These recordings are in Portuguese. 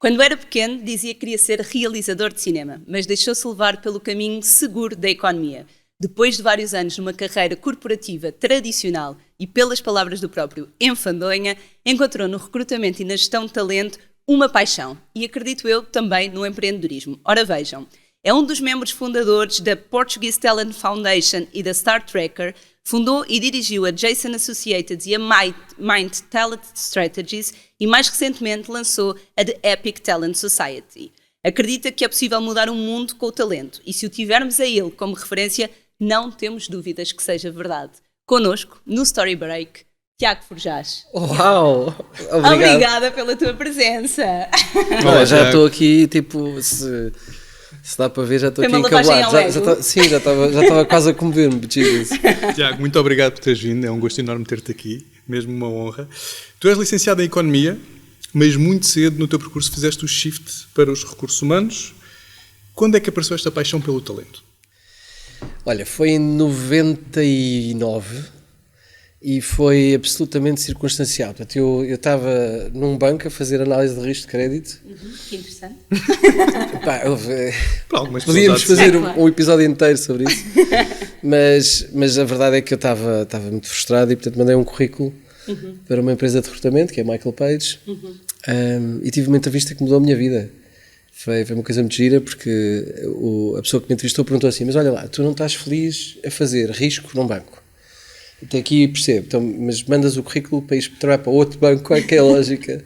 Quando era pequeno, dizia que queria ser realizador de cinema, mas deixou-se levar pelo caminho seguro da economia. Depois de vários anos numa carreira corporativa tradicional e, pelas palavras do próprio, enfadonha, encontrou no recrutamento e na gestão de talento uma paixão. E acredito eu também no empreendedorismo. Ora vejam, é um dos membros fundadores da Portuguese Talent Foundation e da Star Tracker, fundou e dirigiu a Jason Associates e a Mind Talent Strategies e mais recentemente lançou a The Epic Talent Society. Acredita que é possível mudar o mundo com o talento e se o tivermos a ele como referência, não temos dúvidas que seja verdade. Connosco, no Story Break, Tiago Forjás. Uau! Obrigado. Obrigada pela tua presença. Olá, já estou aqui, tipo, se dá para ver, já estou aqui encabulado. Sim, já estava quase a comover-me. Tiago, muito obrigado por teres vindo, é um gosto enorme ter-te aqui, mesmo uma honra. Tu és licenciado em Economia, mas muito cedo no teu percurso fizeste o shift para os recursos humanos. Quando é que apareceu esta paixão pelo talento? Olha, foi em 99 e foi absolutamente circunstancial. Portanto, eu estava num banco a fazer análise de risco de crédito. Que interessante. Podíamos fazer um episódio inteiro sobre isso, mas a verdade é que eu estava muito frustrado e, portanto, mandei um currículo para uma empresa de recrutamento, que é a Michael Page, e tive uma entrevista que mudou a minha vida. Foi uma coisa muito gira, porque a pessoa que me entrevistou perguntou assim, mas olha lá, tu não estás feliz a fazer risco num banco? Até aqui percebo, então, mas mandas o currículo para ir trabalhar para outro banco, qual é que é a lógica?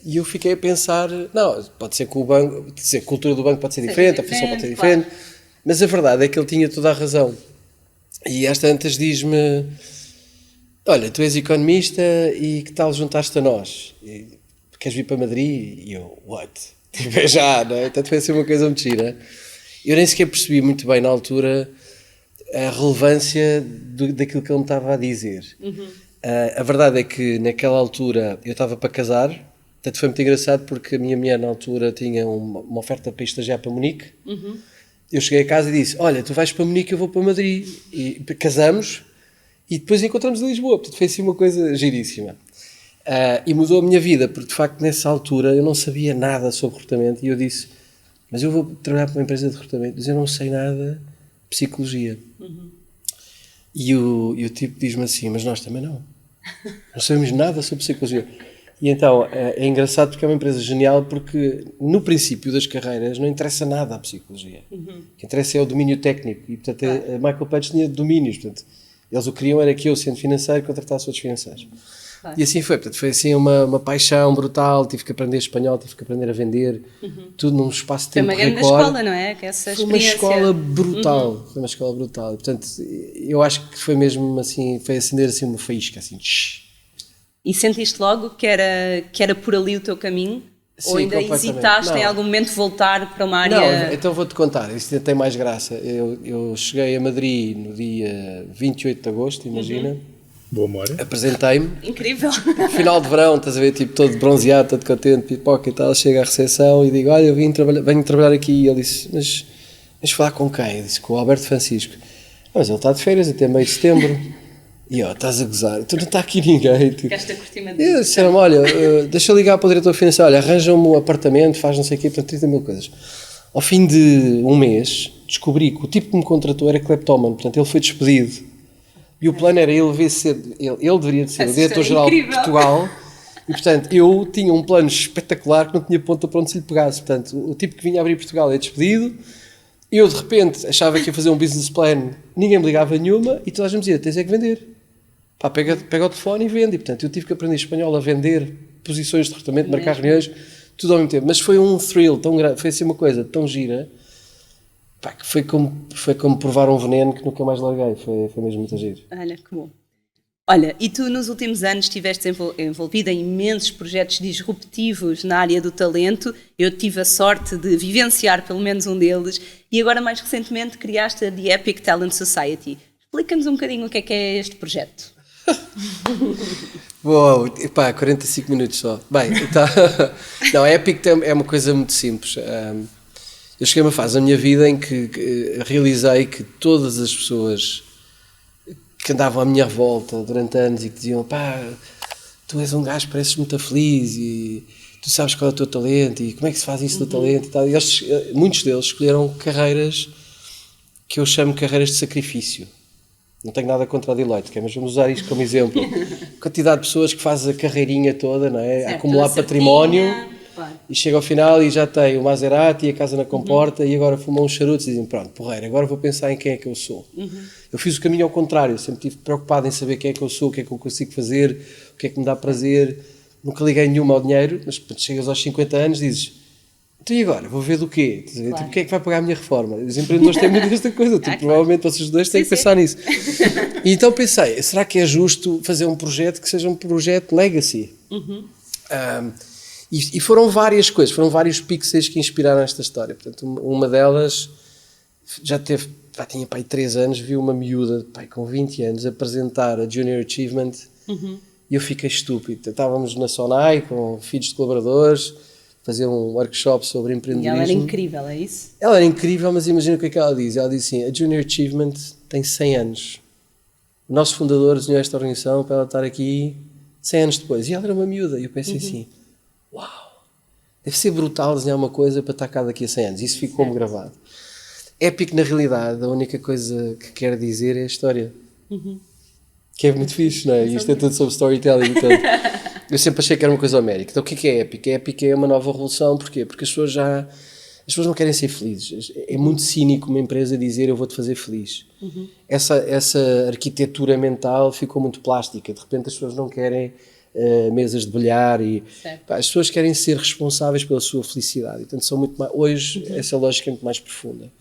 E eu fiquei a pensar, não, pode ser que o banco, a cultura do banco pode ser diferente, a função pode ser diferente, mas a verdade é que ele tinha toda a razão. E às tantas diz-me, olha, tu és economista e que tal juntar-te a nós? E, queres vir para Madrid? E eu, what? Tipo, já, não é? Portanto, vai ser uma coisa muito gira. Eu nem sequer percebi muito bem na altura a relevância daquilo que ele me estava a dizer. A verdade é que naquela altura eu estava para casar, portanto foi muito engraçado porque a minha mulher na altura tinha uma oferta para estagiar para Munique. Eu cheguei a casa e disse, olha, tu vais para Munique, eu vou para Madrid. E casamos e depois encontramos em Lisboa. Portanto foi assim uma coisa giríssima. E mudou a minha vida, porque de facto nessa altura eu não sabia nada sobre recrutamento e eu disse, mas eu vou trabalhar para uma empresa de recrutamento, mas eu não sei nada de psicologia. E o tipo diz-me assim, mas nós também não sabemos nada sobre psicologia. E então é engraçado porque é uma empresa genial, porque no princípio das carreiras não interessa nada a psicologia. O que interessa é o domínio técnico e portanto a Michael Page tinha domínios, portanto eles o que queriam era que eu, sendo financeiro, contratasse outros financeiros. E assim foi, portanto, foi assim uma paixão brutal, tive que aprender espanhol, tive que aprender a vender, tudo num espaço de tempo recorde. Foi uma grande escola, não é? Que essa foi uma escola brutal, foi uma escola brutal. Portanto, eu acho que foi mesmo assim, foi acender assim uma faísca, assim. E sentiste logo que era por ali o teu caminho? Sim, ou ainda hesitaste em algum momento voltar para uma área... Não, então vou-te contar, isto tem mais graça. Eu cheguei a Madrid no dia 28 de agosto, imagina. Boa memória. Apresentei-me. Incrível. Final de verão, estás a ver, tipo, todo bronzeado, todo contente, pipoca e tal. Chego à recepção e digo, olha, eu venho trabalhar aqui. E ele disse, mas falar com quem? Eu disse, com o Alberto Francisco. Mas ele está de férias até meio de setembro. E eu, estás a gozar, tu não está aqui ninguém. Ficaste a curtir uma e disseram-me, olha, deixa eu ligar para o diretor financeiro, olha, arranja-me um apartamento, faz não sei o quê, portanto 30 mil coisas. Ao fim de um mês, descobri que o tipo que me contratou era cleptómano, portanto ele foi despedido. E o plano era ele deveria ser o diretor-geral de Portugal, e portanto eu tinha um plano espetacular que não tinha ponta para onde se lhe pegasse. Portanto, o tipo que vinha abrir Portugal é despedido, eu de repente achava que ia fazer um business plan, ninguém me ligava nenhuma, e toda a gente me dizia, tens é que vender. Pá, pega o telefone e vende. E portanto eu tive que aprender espanhol a vender posições de recrutamento, marcar reuniões, tudo ao mesmo tempo. Mas foi um thrill tão grande, foi assim uma coisa tão gira, pá, que foi como provar um veneno que nunca mais larguei, foi mesmo muito giro. Olha, que bom. Olha, e tu nos últimos anos estiveste envolvida em imensos projetos disruptivos na área do talento. Eu tive a sorte de vivenciar pelo menos um deles e agora mais recentemente criaste a The Epic Talent Society. Explica-nos um bocadinho o que é este projeto. Uou, pá, 45 minutos só. Bem, então, não, a Epic é uma coisa muito simples. Eu cheguei a uma fase da minha vida em que realizei que todas as pessoas que andavam à minha revolta durante anos e que diziam, pá, tu és um gajo, pareces muito feliz e tu sabes qual é o teu talento e como é que se faz isso do talento e tal. E muitos deles escolheram carreiras que eu chamo de carreiras de sacrifício. Não tenho nada contra a Deloitte, mas vamos usar isto como exemplo. A quantidade de pessoas que faz a carreirinha toda, não é? Certo, Acumular património, claro. E chega ao final e já tem o Maserati e a casa na comporta e agora fumam uns charutos e dizem, pronto, porreiro, agora vou pensar em quem é que eu sou. Eu fiz o caminho ao contrário, sempre estive preocupado em saber quem é que eu sou, o que é que eu consigo fazer, o que é que me dá prazer. Nunca liguei nenhuma ao dinheiro, mas chegas aos 50 anos e dizes, então e agora? Vou ver do quê? Claro. Tipo, quem é que vai pagar a minha reforma? Os empreendedores têm muito desta coisa, tipo, provavelmente vocês dois têm que pensar nisso. E então pensei, será que é justo fazer um projeto que seja um projeto legacy? E foram várias coisas, foram vários pixels que inspiraram esta história. Portanto, uma delas já tinha pai 3 anos, vi uma miúda com 20 anos apresentar a Junior Achievement e eu fiquei estúpido. Estávamos na Sonai com filhos de colaboradores, fazer um workshop sobre empreendedorismo. E ela era incrível, é isso? Ela era incrível, mas imagina o que é que ela diz. Ela diz assim, a Junior Achievement tem 100 anos. O nosso fundador desenhou esta organização para ela estar aqui 100 anos depois. E ela era uma miúda. E eu pensei assim, uau, deve ser brutal desenhar uma coisa para estar cá daqui a 100 anos. Isso ficou-me gravado. Épico, na realidade, a única coisa que quer dizer é a história. Que é muito fixe, não é? E isto é tudo sobre storytelling. Então, eu sempre achei que era uma coisa homérica. Então o que é épico? Épico é uma nova revolução. Porquê? Porque as pessoas não querem ser felizes. É muito cínico uma empresa dizer eu vou-te fazer feliz. Essa arquitetura mental ficou muito plástica. De repente as pessoas não querem mesas de bilhar e as pessoas querem ser responsáveis pela sua felicidade. Portanto, são muito mais, hoje essa lógica é muito mais profunda.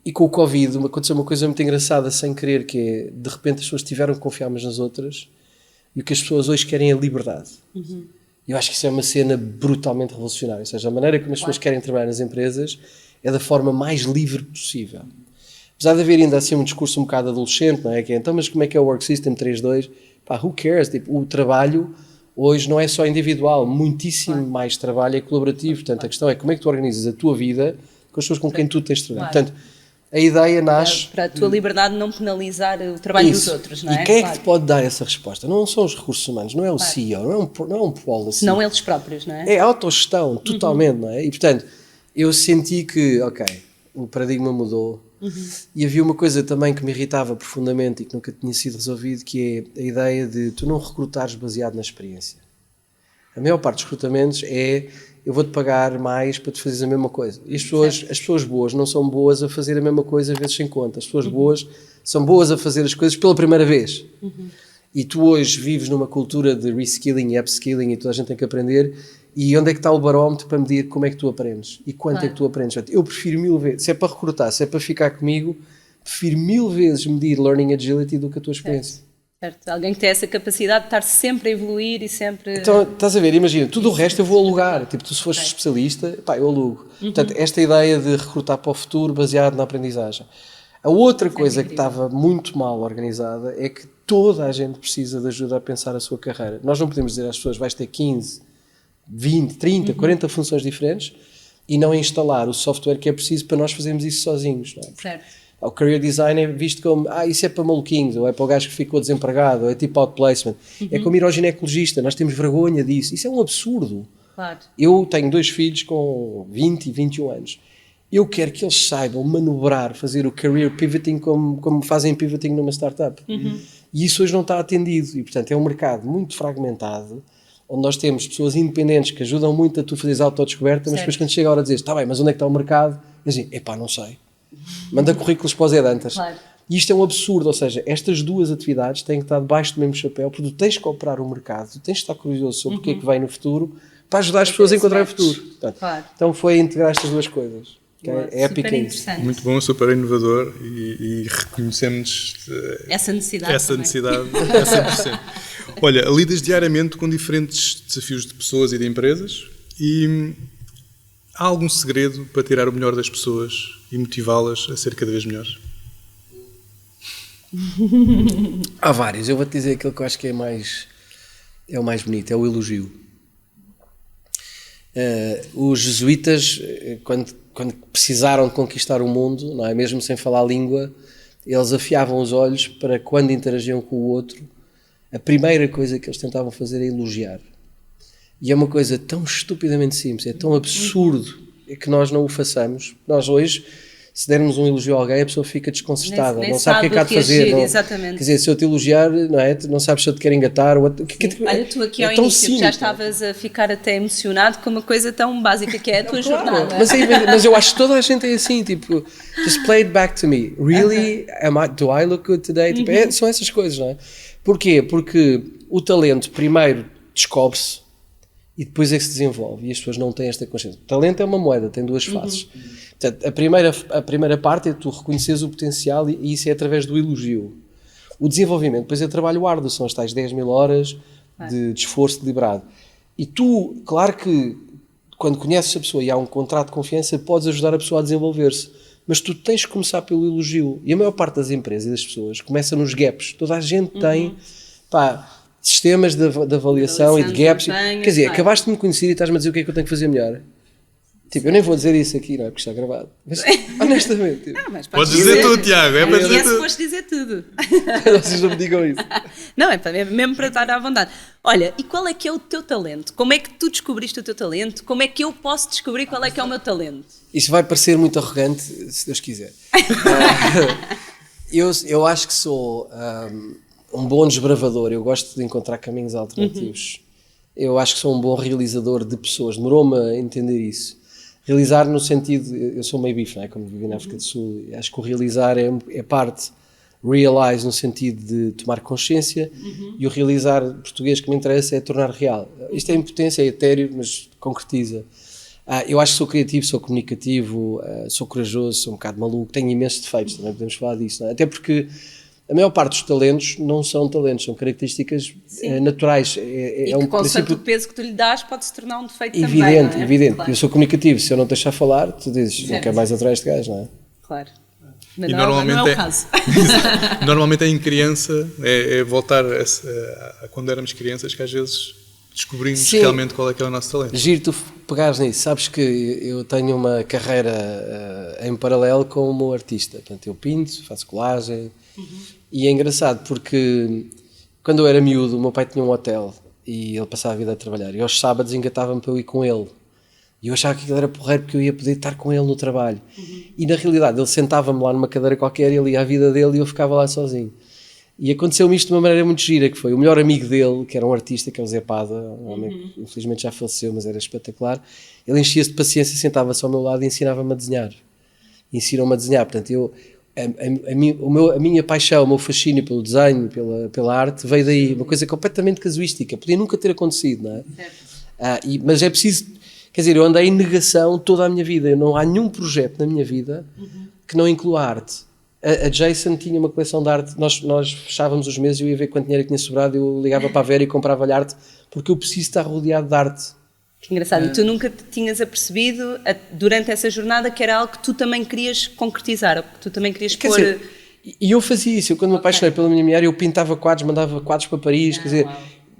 E com o Covid aconteceu uma coisa muito engraçada sem querer, que é, de repente as pessoas tiveram que confiar umas nas outras e o que as pessoas hoje querem é liberdade. Eu acho que isso é uma cena brutalmente revolucionária. Ou seja, a maneira como as pessoas querem trabalhar nas empresas é da forma mais livre possível. Apesar de haver ainda assim um discurso um bocado adolescente, não é? Que é, então, mas como é que é o Work System 3.2? Pá, who cares? Tipo, o trabalho hoje não é só individual, muitíssimo mais trabalho é colaborativo. Portanto, a questão é como é que tu organizas a tua vida com as pessoas com quem tu tens de trabalhar. Portanto, a ideia nasce... Para a tua liberdade não penalizar o trabalho dos outros, não é? E quem é que te pode dar essa resposta? Não são os recursos humanos, não é o CEO, não é um policy. Não eles próprios, não é? É autogestão, totalmente, não é? E, portanto, eu senti que, ok, o paradigma mudou e havia uma coisa também que me irritava profundamente e que nunca tinha sido resolvido, que é a ideia de tu não recrutares baseado na experiência. A maior parte dos recrutamentos é... eu vou-te pagar mais para tu fazeres a mesma coisa. E as pessoas boas não são boas a fazer a mesma coisa às vezes sem conta. As pessoas boas são boas a fazer as coisas pela primeira vez. E tu hoje vives numa cultura de reskilling e upskilling e toda a gente tem que aprender. E onde é que está o barómetro para medir como é que tu aprendes? E quanto é que tu aprendes? Eu prefiro 1000 vezes, se é para recrutar, se é para ficar comigo, prefiro 1000 vezes medir learning agility do que a tua experiência. Certo. Alguém que tem essa capacidade de estar sempre a evoluir e sempre... Então, estás a ver, imagina, tudo o resto eu vou alugar. Tipo, tu se fores especialista, pá, eu alugo. Portanto, esta ideia de recrutar para o futuro baseado na aprendizagem. A outra coisa que estava muito mal organizada é que toda a gente precisa de ajuda a pensar a sua carreira. Nós não podemos dizer às pessoas, vais ter 15, 20, 30, 40 funções diferentes e não instalar o software que é preciso para nós fazermos isso sozinhos. Não é? Certo. O career design é visto como, isso é para maluquinhos, ou é para o gajo que ficou desempregado, ou é tipo outplacement. É como ir ao ginecologista, nós temos vergonha disso. Isso é um absurdo. Claro. Eu tenho 2 filhos com 20 e 21 anos. Eu quero que eles saibam manobrar, fazer o career pivoting como fazem pivoting numa startup. E isso hoje não está atendido. E, portanto, é um mercado muito fragmentado, onde nós temos pessoas independentes que ajudam muito a tu fazeres autodescoberta, mas depois quando chega a hora de dizer, está bem, mas onde é que está o mercado? Dizem, não sei. Manda currículos para os headhunters. Claro. E isto é um absurdo, ou seja, estas duas atividades têm que estar debaixo do mesmo chapéu, porque tu tens que operar o mercado, tu tens que estar curioso sobre o que é que vem no futuro, para ajudar as pessoas a encontrar o futuro. Portanto, então foi integrar estas duas coisas. É épico isso. Muito bom, super inovador e reconhecemos essa necessidade a 100%. Olha, lidas diariamente com diferentes desafios de pessoas e de empresas e há algum segredo para tirar o melhor das pessoas e motivá-las a ser cada vez melhores? Há vários. Eu vou-te dizer aquilo que eu acho que é o mais bonito, é o elogio. Os jesuítas, quando precisaram de conquistar o mundo, não é? Mesmo sem falar a língua, eles afiavam os olhos para quando interagiam com o outro, a primeira coisa que eles tentavam fazer é elogiar. E é uma coisa tão estupidamente simples, é tão absurdo que nós não o façamos. Nós hoje, se dermos um elogio a alguém, a pessoa fica desconcertada, Nem não sabe o que é que há de fazer. Não, exatamente. Quer dizer, se eu te elogiar, não é? Não sabes se eu te quero engatar. Olha, tu aqui ao início já estavas a ficar até emocionado com uma coisa tão básica que é a tua jornada. Mas eu acho que toda a gente é assim, tipo, just play it back to me. Really? Do I look good today? Tipo, são essas coisas, não é? Porquê? Porque o talento primeiro descobre-se e depois é que se desenvolve, e as pessoas não têm esta consciência. O talento é uma moeda, tem duas faces. Portanto, a primeira parte é tu reconheceres o potencial, e isso é através do elogio. O desenvolvimento depois é trabalho árduo, são as tais 10.000 horas de esforço deliberado. E tu, claro que quando conheces a pessoa e há um contrato de confiança, podes ajudar a pessoa a desenvolver-se, mas tu tens que começar pelo elogio. E a maior parte das empresas e das pessoas começa nos gaps. Toda a gente tem sistemas de avaliação e de gaps. Quer dizer, acabaste de me conhecer e estás-me a dizer o que é que eu tenho que fazer melhor. Tipo, eu nem vou dizer isso aqui, não é? Porque está gravado. Mas, honestamente. Tipo, mas podes dizer tudo, Tiago. É para dizer tudo. Podes dizer tudo. Vocês não me digam isso. Não, é mesmo para estar à vontade. Olha, e qual é que é o teu talento? Como é que tu descobriste o teu talento? Como é que eu posso descobrir qual é que é o meu talento? Isto vai parecer muito arrogante, se Deus quiser. Eu acho que sou um bom desbravador. Eu gosto de encontrar caminhos alternativos. Eu acho que sou um bom realizador de pessoas. Demorou-me a entender isso. Realizar no sentido, eu sou meio bife, não é? Como vivi na África do Sul, acho que o realizar é parte, realize no sentido de tomar consciência, e o realizar português que me interessa é tornar real. Isto é impotência, é etéreo, mas concretiza. Eu acho que sou criativo, sou comunicativo, sou corajoso, sou um bocado maluco, tenho imensos defeitos, também podemos falar disso, não é? Até porque a maior parte dos talentos não são talentos, são características naturais. E que consoante o peso que tu lhe dás pode se tornar um defeito evidente, também, evidente. Claro. Eu sou comunicativo, se eu não te deixar falar, tu dizes, não quer mais atrás de gajo, não é? Claro. Mas E não, normalmente não é o caso. Normalmente em criança é voltar a quando éramos crianças que às vezes descobrimos realmente qual é que é o nosso talento. Giro tu pegares nisso. Sabes que eu tenho uma carreira em paralelo como artista. Portanto, eu pinto, faço colagem. E é engraçado porque quando eu era miúdo, o meu pai tinha um hotel e ele passava a vida a trabalhar. E aos sábados engatava-me para eu ir com ele. E eu achava que aquilo era porreiro porque eu ia poder estar com ele no trabalho. E na realidade ele sentava-me lá numa cadeira qualquer e ele ia à vida dele e eu ficava lá sozinho. E aconteceu-me isto de uma maneira muito gira, que foi o melhor amigo dele, que era um artista, que é o Zé Pada, um homem que infelizmente já faleceu, mas era espetacular. Ele enchia-se de paciência, sentava-se ao meu lado e ensinava-me a desenhar. Ensinou-me a desenhar. Portanto, a minha paixão, o meu fascínio pelo desenho, pela arte, veio daí. Uma coisa completamente casuística. Podia nunca ter acontecido, não é? Mas é preciso... Quer dizer, eu andei em negação toda a minha vida. Não há nenhum projeto na minha vida que não inclua arte. A Jason tinha uma coleção de arte, nós fechávamos os meses e eu ia ver quanto dinheiro tinha sobrado, eu ligava para a Vera e comprava-lhe arte, porque eu preciso estar rodeado de arte. Que engraçado, e tu nunca te tinhas apercebido durante essa jornada que era algo que tu também querias concretizar, ou que tu também querias pôr... Dizer, e eu fazia isso, eu quando me apaixonei pela minha mulher, eu pintava quadros, mandava quadros para Paris, quer dizer...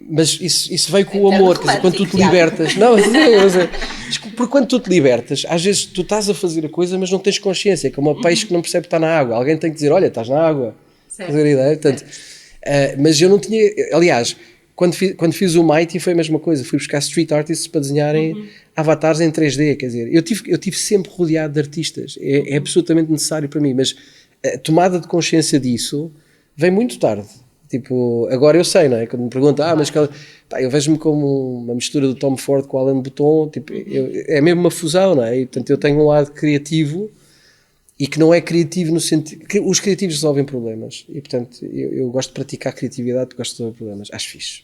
Mas isso veio com o amor, quer dizer, quando tu te libertas. Não, porque quando tu te libertas, às vezes tu estás a fazer a coisa, mas não tens consciência, é como o peixe que não percebe que está na água. Alguém tem que dizer: olha, estás na água. Fazer ideia. Portanto, mas eu não tinha. Aliás, quando fiz o Mighty foi a mesma coisa. Fui buscar street artists para desenharem avatares em 3D. Quer dizer, eu tive sempre rodeado de artistas. É absolutamente necessário para mim, mas a tomada de consciência disso vem muito tarde. Tipo, agora eu sei, não é? Quando me perguntam, mas eu vejo-me como uma mistura do Tom Ford com o Alain Bouton, tipo, é mesmo uma fusão, não é? E, portanto, eu tenho um lado criativo e que não é criativo no sentido... que os criativos resolvem problemas e, portanto, eu gosto de praticar criatividade, gosto de resolver problemas, acho fixe.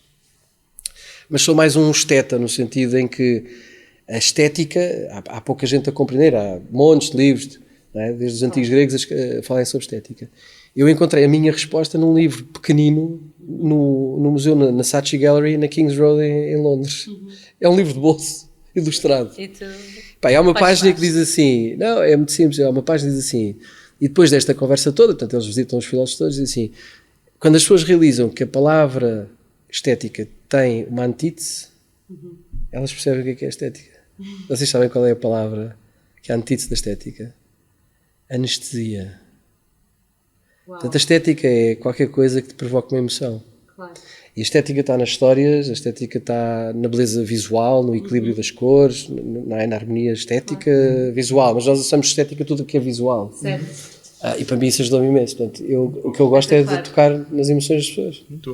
Mas sou mais um esteta, no sentido em que a estética, há pouca gente a compreender, há montes de livros, não é? Desde os antigos gregos a falarem sobre estética. Eu encontrei a minha resposta num livro pequenino no museu, na Saatchi Gallery, na King's Road, em Londres. É um livro de bolso, ilustrado. E tu... há uma página que diz assim, não, é muito simples, há uma página que diz assim, e depois desta conversa toda, portanto eles visitam os filósofos todos, diz assim, quando as pessoas realizam que a palavra estética tem uma antítese, elas percebem o que é estética. Vocês sabem qual é a palavra que é a antítese da estética? Anestesia. Portanto, a estética é qualquer coisa que te provoca uma emoção. Claro. E a estética está nas histórias, a estética está na beleza visual, no equilíbrio das cores, na harmonia estética visual, mas nós usamos estética tudo o que é visual. Certo. E para mim isso ajudou-me imenso. Portanto, o que eu gosto é de tocar nas emoções das pessoas. Muito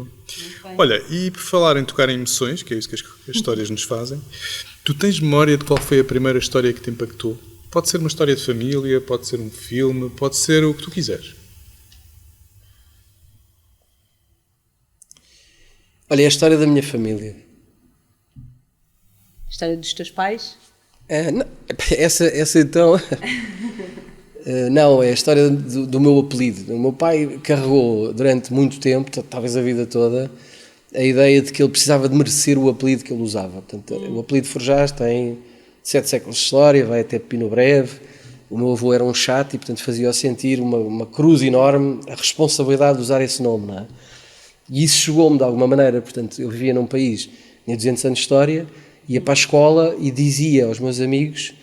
bom. Olha, e por falar em tocar em emoções, que é isso que as histórias nos fazem, tu tens memória de qual foi a primeira história que te impactou? Pode ser uma história de família, pode ser um filme, pode ser o que tu quiseres. Olha, é a história da minha família. A história dos teus pais? Não, essa então... não, é a história do meu apelido. O meu pai carregou durante muito tempo, talvez a vida toda, a ideia de que ele precisava de merecer o apelido que ele usava. Portanto, o apelido Forjás tem 7 séculos de história, vai até Pino Breve. O meu avô era um chato e, portanto, fazia-o sentir uma cruz enorme, a responsabilidade de usar esse nome, não é? E isso chegou-me de alguma maneira. Portanto, eu vivia num país que tinha 200 anos de história, ia para a escola e dizia aos meus amigos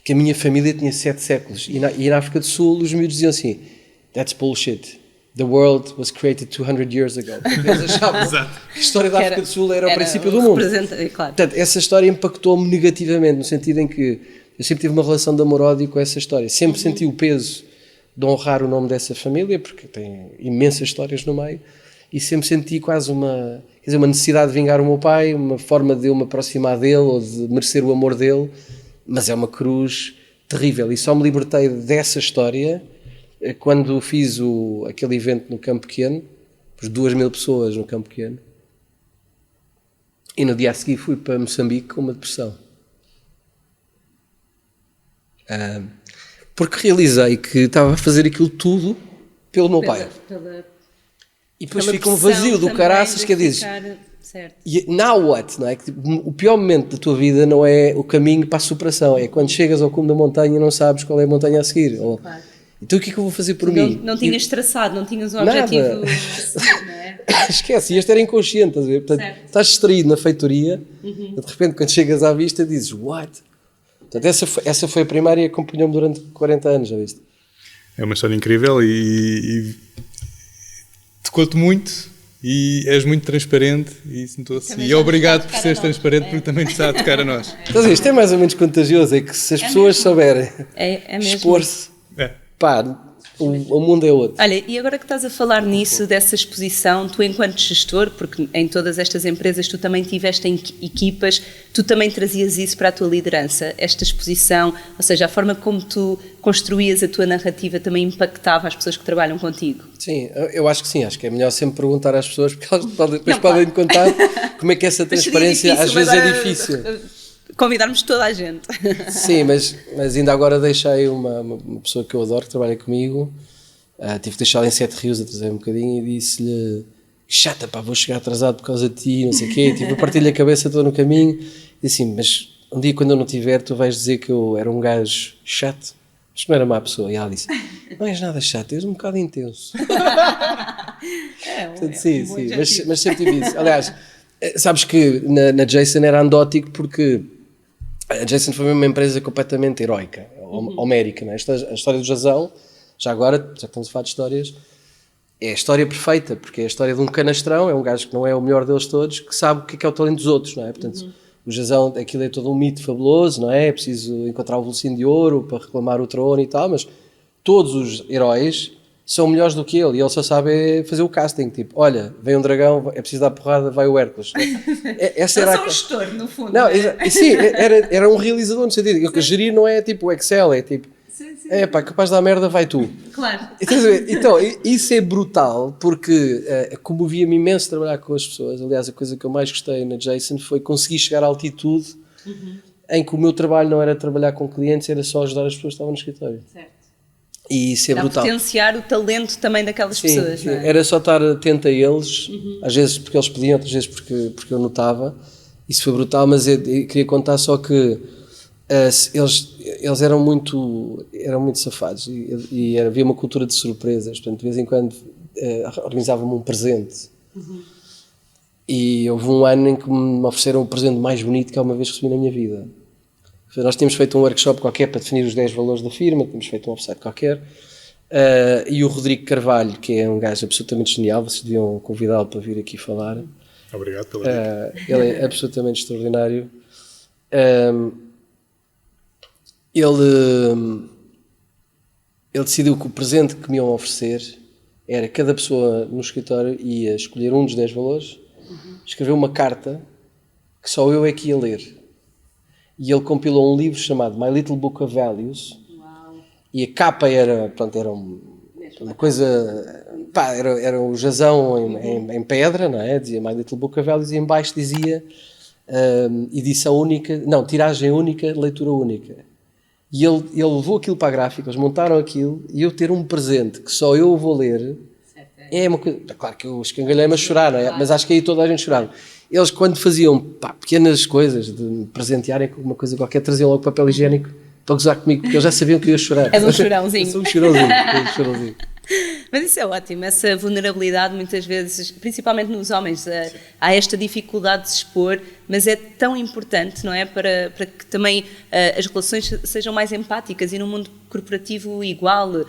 que a minha família tinha 7 séculos. E na África do Sul os miúdos diziam assim: "That's bullshit. The world was created 200 years ago." Eles achavam que a história da África do Sul era o princípio do mundo. Claro. Portanto, essa história impactou-me negativamente, no sentido em que eu sempre tive uma relação de amor-ódio com essa história. Sempre senti o peso de honrar o nome dessa família, porque tem imensas histórias no meio, e sempre senti quase uma necessidade de vingar o meu pai, uma forma de eu me aproximar dele ou de merecer o amor dele. Mas é uma cruz terrível, e só me libertei dessa história quando fiz aquele evento no Campo Pequeno, por 2.000 pessoas no Campo Pequeno, e no dia a seguir fui para Moçambique com uma depressão. Porque realizei que estava a fazer aquilo tudo pelo meu pai. E depois fica um vazio do caraças que dizes... Certo. E now what? Não é? Que, tipo, o pior momento da tua vida não é o caminho para a superação, é quando chegas ao cume da montanha e não sabes qual é a montanha a seguir. Claro. Então o que é que eu vou fazer por mim? Não tinhas traçado, não tinhas um objetivo, não é? Esquece, este era inconsciente, estás a ver? Portanto, estás distraído na feitoria, de repente quando chegas à vista dizes what? Portanto, essa foi a primeira e acompanhou-me durante 40 anos, já viste? É uma história incrível e tocou-te muito. E és muito transparente e obrigado por seres transparente, porque também te está a tocar a nós. Então, isto é mais ou menos contagioso, é que se as pessoas souberem expor-se, pá, o mundo é outro. Olha, e agora que estás a falar nisso, dessa exposição, tu enquanto gestor, porque em todas estas empresas tu também tiveste em equipas, tu também trazias isso para a tua liderança, esta exposição, ou seja, a forma como tu construías a tua narrativa também impactava as pessoas que trabalham contigo? Sim, eu acho que sim, acho que é melhor sempre perguntar às pessoas, porque elas depois podem contar como é que essa transparência às vezes é difícil. Convidarmos toda a gente. Sim, mas ainda agora deixei uma pessoa que eu adoro, que trabalha comigo, tive que deixá-la em Sete Rios a trazer um bocadinho e disse-lhe: chata, pá, vou chegar atrasado por causa de ti, não sei o quê, tipo, a partir-lhe a cabeça toda no caminho, e assim, mas um dia quando eu não estiver tu vais dizer que eu era um gajo chato, mas não era má pessoa. E ela disse: não és nada chato, és um bocado intenso. Portanto, sim, mas sempre tive isso. Aliás, sabes que na Jason era anedótico porque a Jason foi uma empresa completamente heroica, homérica, não é? A história do Jazão, já estamos a falar de histórias, é a história perfeita, porque é a história de um canastrão, é um gajo que não é o melhor deles todos, que sabe o que é o talento dos outros, não é? Portanto, o Jazão, aquilo é todo um mito fabuloso, não é? É preciso encontrar o Velocinho de Ouro para reclamar o trono e tal, mas todos os heróis são melhores do que ele, e ele só sabe fazer o casting, tipo, olha, vem um dragão, é preciso dar porrada, vai o Hércules. Essa era só um gestor, no fundo. Não, sim, era um realizador no sentido, que gerir não é tipo o Excel, é tipo, é pá, capaz de dar merda, vai tu. Claro. Então, isso é brutal, porque comovia-me imenso trabalhar com as pessoas. Aliás, a coisa que eu mais gostei na Jason foi conseguir chegar à altitude em que o meu trabalho não era trabalhar com clientes, era só ajudar as pessoas que estavam no escritório. Certo. E isso é brutal. Potenciar o talento também daquelas pessoas, sim, não é? Era só estar atento a eles, às vezes porque eles pediam, outras vezes porque eu notava. Isso foi brutal, mas eu queria contar só que eles eram muito safados e havia uma cultura de surpresas. Portanto, de vez em quando organizava-me um presente. E houve um ano em que me ofereceram o presente mais bonito que alguma vez recebi na minha vida. Nós tínhamos feito um workshop qualquer para definir os 10 valores da firma, tínhamos feito um offsite qualquer, e o Rodrigo Carvalho, que é um gajo absolutamente genial, vocês deviam convidá-lo para vir aqui falar, Obrigado pela dica. Ele é absolutamente extraordinário. Ele decidiu que o presente que me iam oferecer era cada pessoa no escritório ia escolher um dos 10 valores, escrever uma carta que só eu é que ia ler. E ele compilou um livro chamado My Little Book of Values. Uau. E a capa era uma coisa... era o jasão em pedra, não é? Dizia My Little Book of Values e em baixo dizia edição única, não, tiragem única, leitura única. E ele levou aquilo para a gráfica, eles montaram aquilo, e eu ter um presente que só eu vou ler, é uma coisa... Claro que eu escangalhei-me a chorar, não é? Mas acho que aí toda a gente chorava. Eles, quando faziam pequenas coisas, de me presentearem com uma coisa qualquer, traziam logo papel higiênico para gozar comigo, porque eles já sabiam que eu ia chorar. És um chorãozinho. Eu sou um chorãozinho. Mas isso é ótimo, essa vulnerabilidade muitas vezes, principalmente nos homens, há esta dificuldade de se expor, mas é tão importante, não é? Para que também as relações sejam mais empáticas e num mundo corporativo igual.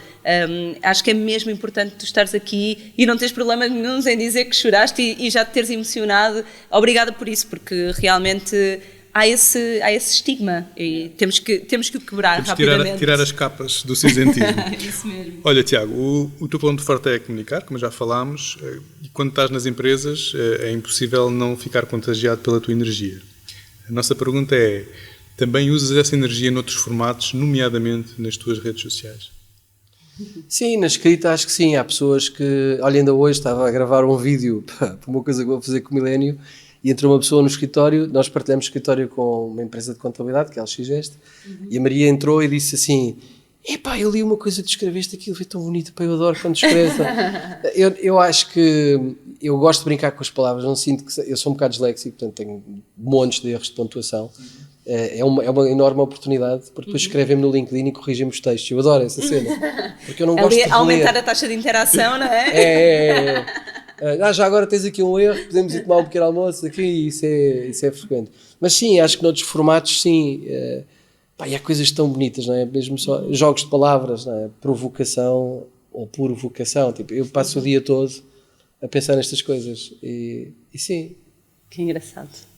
Acho que é mesmo importante tu estares aqui e não teres problema nenhum em dizer que choraste e já te teres emocionado. Obrigada por isso, porque realmente... Há esse estigma e temos que o quebrar rapidamente. Tirar as capas do cinzentismo. Isso mesmo. Olha, Tiago, o teu ponto forte é comunicar, como já falámos, e quando estás nas empresas é impossível não ficar contagiado pela tua energia. A nossa pergunta é, também usas essa energia noutros formatos, nomeadamente nas tuas redes sociais? Sim, na escrita acho que sim. Há pessoas que... Olha, ainda hoje estava a gravar um vídeo para uma coisa que vou fazer com o Milénio. E entrou uma pessoa no escritório, nós partilhamos escritório com uma empresa de contabilidade, que é a LXGest, e a Maria entrou e disse assim, epá, eu li uma coisa que tu escreveste, aquilo foi tão bonito, pá, eu adoro quando escreves. eu acho que eu gosto de brincar com as palavras, não sinto que... Eu sou um bocado disléxico, portanto tenho montes de erros de pontuação. É uma enorme oportunidade, porque depois escrevem-me no LinkedIn e corrigem-me os textos. Eu adoro essa cena, porque eu não gosto de reler. Aumentar a taxa de interação, não é? Já agora tens aqui um erro, podemos ir tomar um pequeno almoço aqui, e isso é frequente. Mas sim, acho que noutros formatos sim, e há coisas tão bonitas, não é? Mesmo só jogos de palavras, não é? Provocação ou provocação, tipo, eu passo o dia todo a pensar nestas coisas e sim. Que engraçado.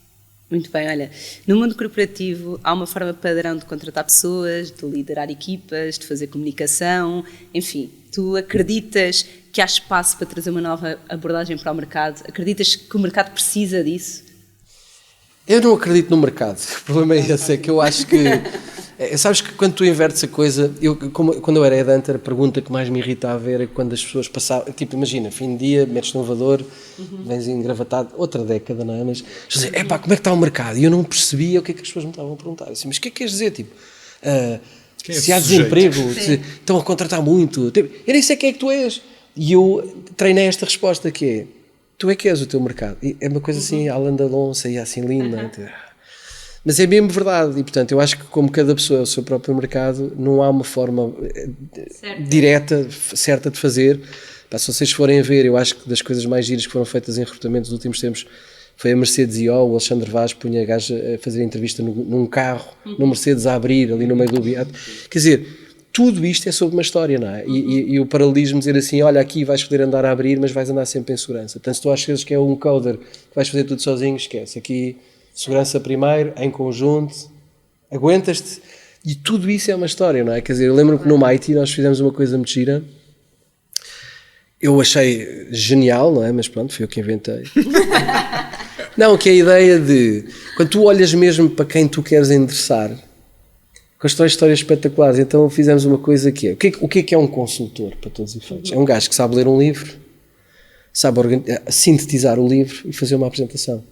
Muito bem, olha, no mundo corporativo há uma forma padrão de contratar pessoas, de liderar equipas, de fazer comunicação, enfim, tu acreditas que há espaço para trazer uma nova abordagem para o mercado? Acreditas que o mercado precisa disso? Eu não acredito no mercado, o problema é esse, é que eu acho que... Sabes que quando tu invertes a coisa, quando eu era headhunter, a pergunta que mais me irritava era quando as pessoas passavam, tipo, imagina, fim de dia, metes no elevador, vens engravatado, outra década, não é? Mas diziam, como é que está o mercado? E eu não percebia o que é que as pessoas me estavam a perguntar. Eu disse, mas o que é que queres dizer? Tipo, se há desemprego, se estão a contratar muito, eu nem sei quem é que tu és. E eu treinei esta resposta que é, tu é que és o teu mercado. E é uma coisa assim, Alain Delon, saía assim linda, mas é mesmo verdade, e portanto eu acho que como cada pessoa é o seu próprio mercado, não há uma forma direta, certa de fazer. Se vocês forem a ver, eu acho que das coisas mais giras que foram feitas em recrutamento nos últimos tempos foi a Mercedes I.O., o Alexandre Vaz punha a gaja a fazer entrevista num carro, no Mercedes a abrir, ali no meio do beato. Quer dizer, tudo isto é sobre uma história, não é? E o paralelismo dizer assim, olha, aqui vais poder andar a abrir, mas vais andar sempre em segurança. Portanto, se tu achas que é um coder que vais fazer tudo sozinho, esquece. Aqui... Segurança primeiro, em conjunto, aguentas-te, e tudo isso é uma história, não é? Quer dizer, eu lembro-me que no Mighty nós fizemos uma coisa muito gira, eu achei genial, não é? Mas pronto, fui eu que inventei. Não, que é a ideia de, quando tu olhas mesmo para quem tu queres endereçar, constrói histórias espetaculares, então fizemos uma coisa que é, o que é um consultor, para todos os efeitos? É um gajo que sabe ler um livro, sabe sintetizar o livro e fazer uma apresentação.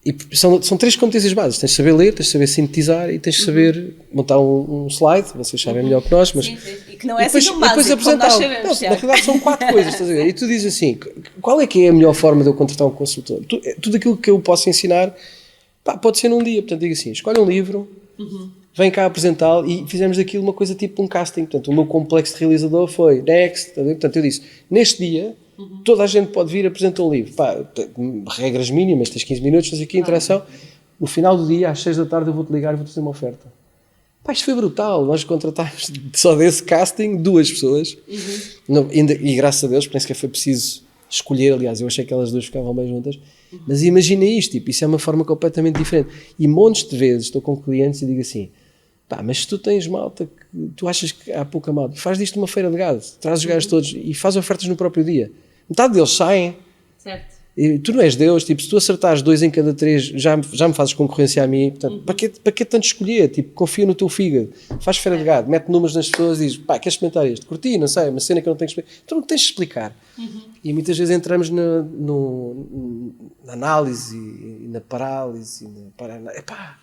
E são 3 competências básicas, tens de saber ler, tens de saber sintetizar e tens de saber montar um slide, vocês sabem melhor que nós, mas... Sim. E que não é assim tão básico, como nós sabemos. Na realidade são 4 coisas, estás a ver? E tu dizes assim, qual é que é a melhor forma de eu contratar um consultor? Tudo aquilo que eu posso ensinar, pode ser num dia, portanto digo assim, escolhe um livro, vem cá apresentá-lo e fizemos daquilo uma coisa tipo um casting, portanto o meu complexo de realizador foi next, portanto eu disse, neste dia... Toda a gente pode vir apresentar um livro. Regras mínimas, tens 15 minutos, tens aqui a interação. No final do dia, às 6 da tarde, eu vou-te ligar e vou-te fazer uma oferta. Isto foi brutal. Nós contratámos só desse casting 2 pessoas. E graças a Deus, nem sequer foi preciso escolher. Aliás, eu achei que elas 2 ficavam bem juntas. Mas imagina isto, tipo, isso é uma forma completamente diferente. E montes de vezes estou com clientes e digo assim, pá, mas se tu tens malta, tu achas que há pouca malta, faz disto uma feira de gado, traz os gajos todos e faz ofertas no próprio dia. Metade deles saem. Certo. E tu não és Deus, tipo, se tu acertares 2 em cada 3, já me fazes concorrência a mim, portanto, para que tanto escolher? Tipo, confia no teu fígado, faz feira de gado, mete números nas pessoas e diz, pá, queres experimentar isto? Curti, não sei, uma cena que eu não tenho que explicar. Tu não tens de explicar. E muitas vezes entramos na análise e na parálise, epá.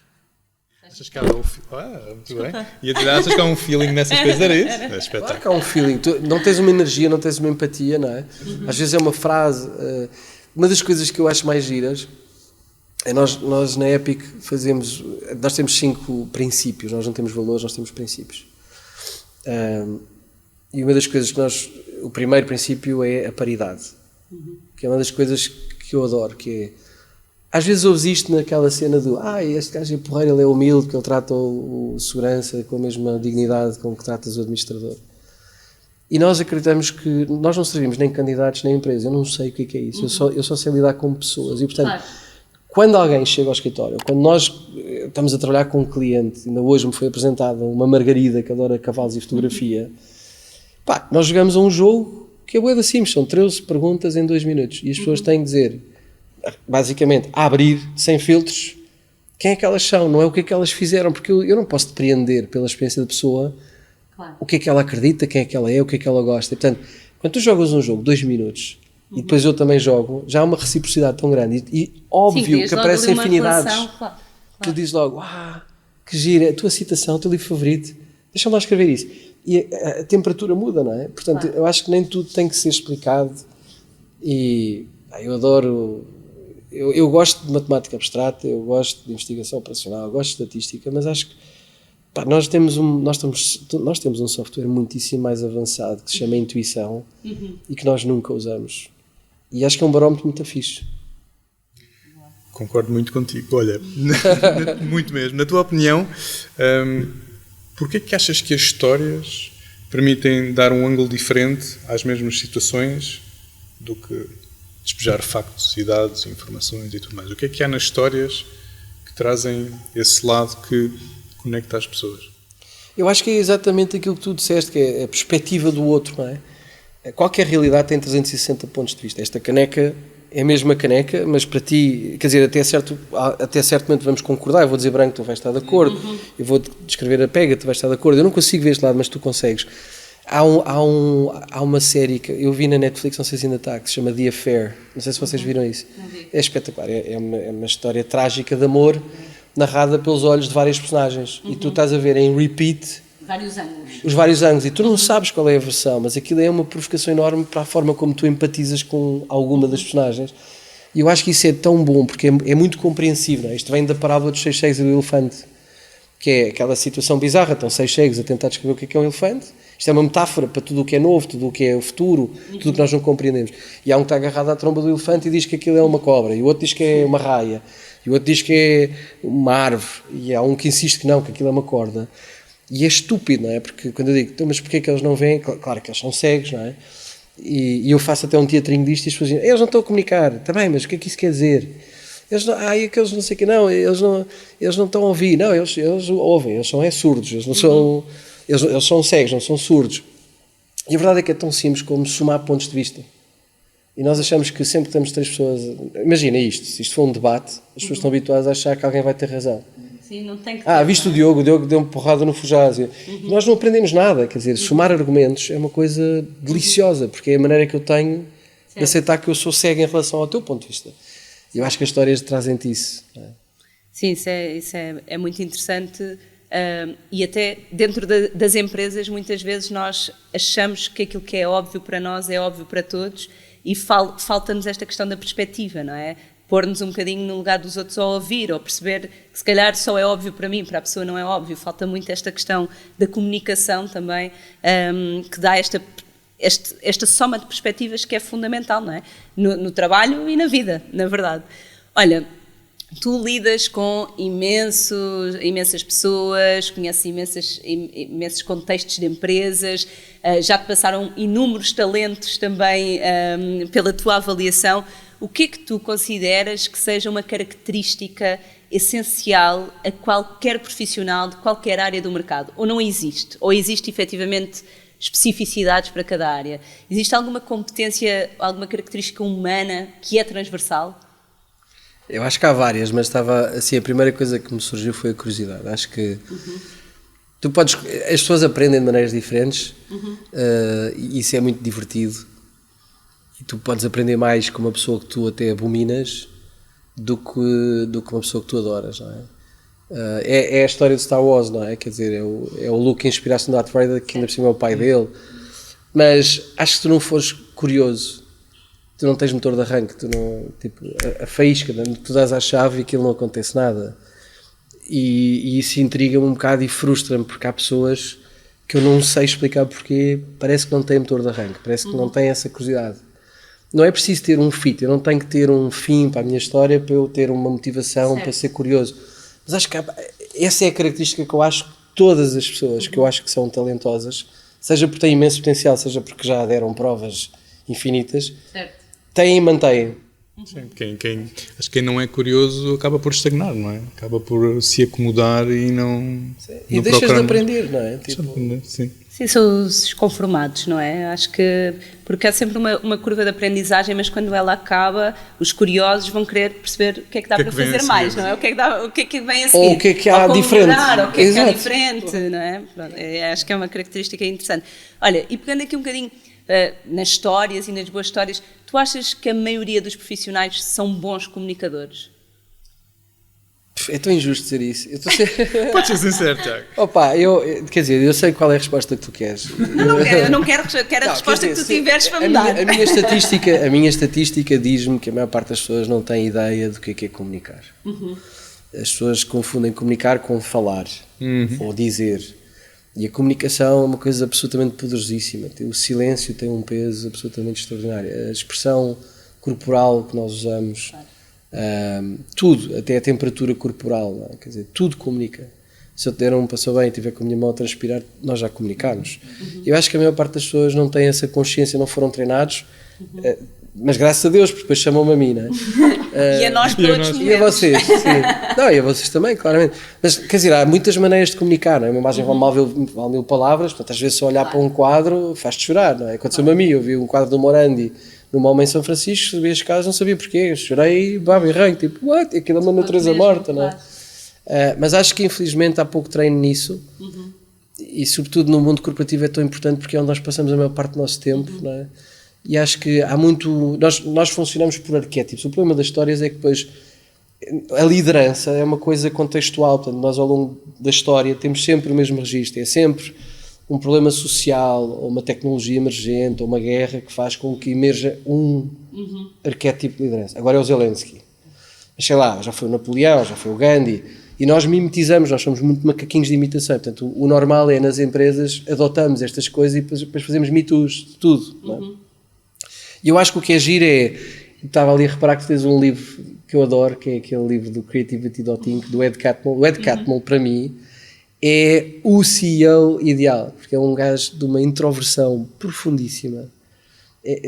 Achas que há muito bem. E achas que há um feeling nessas coisas? Era isso? É espetáculo. Claro que há um feeling. Tu não tens uma energia, não tens uma empatia, não é? Às vezes é uma frase. Uma das coisas que eu acho mais giras é nós na Epic nós temos 5 princípios, nós não temos valores, nós temos princípios. E uma das coisas que o primeiro princípio é a paridade, que é uma das coisas que eu adoro, que é, às vezes ouves isto naquela cena do este gajo é porreiro, ele é humilde, que ele trata o segurança com a mesma dignidade com que tratas o administrador. E nós acreditamos que nós não servimos nem candidatos nem empresas. Eu não sei o que é isso. Eu só sei lidar com pessoas. E, portanto, quando alguém chega ao escritório, quando nós estamos a trabalhar com um cliente, ainda hoje me foi apresentada uma Margarida que adora cavalos e fotografia, nós jogamos a um jogo que é bué da simples. São 13 perguntas em 2 minutos. E as pessoas têm que dizer, basicamente, a abrir, sem filtros, quem é que elas são, não é o que é que elas fizeram, porque eu não posso depreender pela experiência da pessoa. Claro. O que é que ela acredita, quem é que ela é, o que é que ela gosta. E, portanto, quando tu jogas um jogo 2 minutos e depois eu também jogo, já há uma reciprocidade tão grande e óbvio que aparecem afinidades. Claro. Tu dizes logo, que gira, a tua citação, o teu livro favorito, deixa-me lá escrever isso. E a temperatura muda, não é? Portanto, eu acho que nem tudo tem que ser explicado e eu adoro, eu gosto de matemática abstrata, eu gosto de investigação operacional, eu gosto de estatística, mas acho que nós temos um software muitíssimo mais avançado que se chama Intuição e que nós nunca usamos. E acho que é um barómetro muito fixe. Concordo muito contigo. Olha, muito mesmo. Na tua opinião, porquê que achas que as histórias permitem dar um ângulo diferente às mesmas situações do que despejar factos, dados, informações e tudo mais? O que é que há nas histórias que trazem esse lado que conecta as pessoas? Eu acho que é exatamente aquilo que tu disseste, que é a perspectiva do outro, não é? Qualquer realidade tem 360 pontos de vista. Esta caneca é a mesma caneca, mas para ti, quer dizer, até certo momento vamos concordar, eu vou dizer branco, tu vais estar de acordo, eu vou descrever a pega, tu vais estar de acordo, eu não consigo ver este lado, mas tu consegues. Há uma série que eu vi na Netflix, não sei se ainda está, que se chama The Affair, não sei se vocês viram isso. É espetacular, é uma história trágica de amor, narrada pelos olhos de várias personagens, e tu estás a ver em repeat os vários ângulos, e tu não sabes qual é a versão, mas aquilo é uma provocação enorme para a forma como tu empatizas com alguma das personagens, e eu acho que isso é tão bom, porque é muito compreensível, não é? Isto vem da parábola dos 6 cegos e do elefante, que é aquela situação bizarra, estão 6 cegos a tentar descrever o que é um elefante. Isto é uma metáfora para tudo o que é novo, tudo o que é o futuro, tudo o que nós não compreendemos. E há um que está agarrado à tromba do elefante e diz que aquilo é uma cobra, e o outro diz que é uma raia, e o outro diz que é uma árvore, e há um que insiste que não, que aquilo é uma corda. E é estúpido, não é? Porque quando eu digo, então, mas porquê é que eles não veem? Claro que eles são cegos, não é? E eu faço até um teatrinho disto e as pessoas dizem, eles não estão a comunicar. Está bem, mas o que é que isso quer dizer? Eles não, aqueles não sei o que, não, eles não estão a ouvir. Não, eles ouvem, eles são surdos, eles não são... Eles são cegos, não são surdos. E a verdade é que é tão simples como somar pontos de vista. E nós achamos que sempre que temos 3 pessoas... Imagina isto, se isto for um debate, as pessoas estão habituadas a achar que alguém vai ter razão. Sim, não tem que ter, viste o Diogo deu-me porrada no Fujásio. Nós não aprendemos nada, quer dizer, somar argumentos é uma coisa deliciosa, porque é a maneira que eu tenho de aceitar que eu sou cego em relação ao teu ponto de vista. E eu acho que as histórias trazem-te isso. Não é? Sim, isso é muito interessante. E até dentro das empresas muitas vezes nós achamos que aquilo que é óbvio para nós é óbvio para todos e falta-nos esta questão da perspectiva, não é? Pôr-nos um bocadinho no lugar dos outros ao ouvir ou perceber que se calhar só é óbvio para mim, para a pessoa não é óbvio. Falta muito esta questão da comunicação também, que dá esta soma de perspectivas que é fundamental, não é? No trabalho e na vida, na verdade. Olha, tu lidas com imensas pessoas, conheces imensos contextos de empresas, já te passaram inúmeros talentos também pela tua avaliação. o que é que tu consideras que seja uma característica essencial a qualquer profissional de qualquer área do mercado? Ou não existe? Ou existe efetivamente especificidades para cada área? Existe alguma competência, alguma característica humana que é transversal? Eu acho que há várias, mas estava assim, a primeira coisa que me surgiu foi a curiosidade. Acho que as pessoas aprendem de maneiras diferentes, e isso é muito divertido. E tu podes aprender mais com uma pessoa que tu até abominas do que uma pessoa que tu adoras, não é? É a história de Star Wars, não é? Quer dizer, é o Luke que inspiraste no Darth Vader, que ainda por cima é o pai dele. Mas acho que se tu não fores curioso, tu não tens motor de arranque, tu não, tipo, a faísca, tu dás à chave e aquilo não acontece nada. E isso intriga-me um bocado e frustra-me, porque há pessoas que eu não sei explicar porquê, parece que não têm motor de arranque, parece que não têm essa curiosidade. Não é preciso ter um fit, eu não tenho que ter um fim para a minha história para eu ter uma motivação, certo, para ser curioso. Mas acho que essa é a característica que eu acho que todas as pessoas que eu acho que são talentosas, seja porque têm imenso potencial, seja porque já deram provas infinitas, certo, têm e mantêm. Sim, acho que quem não é curioso acaba por estagnar, não é? Acaba por se acomodar e não. Sim. E deixas de aprender, não é? Tipo... Sim. Sim, são os conformados, não é? Acho que, porque há sempre uma curva de aprendizagem, mas quando ela acaba, os curiosos vão querer perceber o que é que dá para fazer mais, não é? O que é que vem a seguir? Ou o que é que há diferente. Ou o que é que há diferente, não é? Acho que é uma característica interessante. Olha, e pegando aqui um bocadinho nas histórias e nas boas histórias, tu achas que a maioria dos profissionais são bons comunicadores? É tão injusto dizer isso. Pode ser sincero, Tiago. Opa, quer dizer, eu sei qual é a resposta que tu queres. Eu não quero a resposta que tu tiveres para me dar. A minha estatística diz-me que a maior parte das pessoas não tem ideia do que é comunicar. As pessoas confundem comunicar com falar, ou dizer. E a comunicação é uma coisa absolutamente poderosíssima. O silêncio tem um peso absolutamente extraordinário. A expressão corporal que nós usamos... tudo, até a temperatura corporal, não é? Quer dizer, tudo comunica. Se eu te der um passou bem e estiver com a minha mão a transpirar, nós já comunicamos. Eu acho que a maior parte das pessoas não tem essa consciência, não foram treinados, mas graças a Deus, porque depois chamam-me a mim, não é? E a nós por outros momentos. E a vocês, sim. Não, e a vocês também, claramente. Mas, quer dizer, há muitas maneiras de comunicar, não é? Uma imagem vale mil palavras, portanto, às vezes só olhar para um quadro faz-te chorar, não é? Aconteceu-me a mim, eu vi um quadro do Morandi numa Homem em São Francisco, sabia as casas, não sabia porquê, eu chorei, baba e ranho, tipo, what? Aquilo é uma natureza morta, não é? Mas acho que infelizmente há pouco treino nisso, e sobretudo no mundo corporativo é tão importante porque é onde nós passamos a maior parte do nosso tempo, não é? E acho que há muito, nós funcionamos por arquétipos. O problema das histórias é que depois a liderança é uma coisa contextual, portanto nós ao longo da história temos sempre o mesmo registro, é sempre um problema social, ou uma tecnologia emergente, ou uma guerra que faz com que emerja um arquétipo de liderança. Agora é o Zelensky. Mas sei lá, já foi o Napoleão, já foi o Gandhi, e nós mimetizamos, nós somos muito macaquinhos de imitação. Portanto, o normal é nas empresas adotamos estas coisas e depois fazemos me toos de tudo. Não é? E eu acho que o que é giro é, estava ali a reparar que tu tens um livro que eu adoro, que é aquele livro do Creativity.inc, do Ed Catmull. O Ed Catmull, para mim, é o CEO ideal, porque é um gajo de uma introversão profundíssima.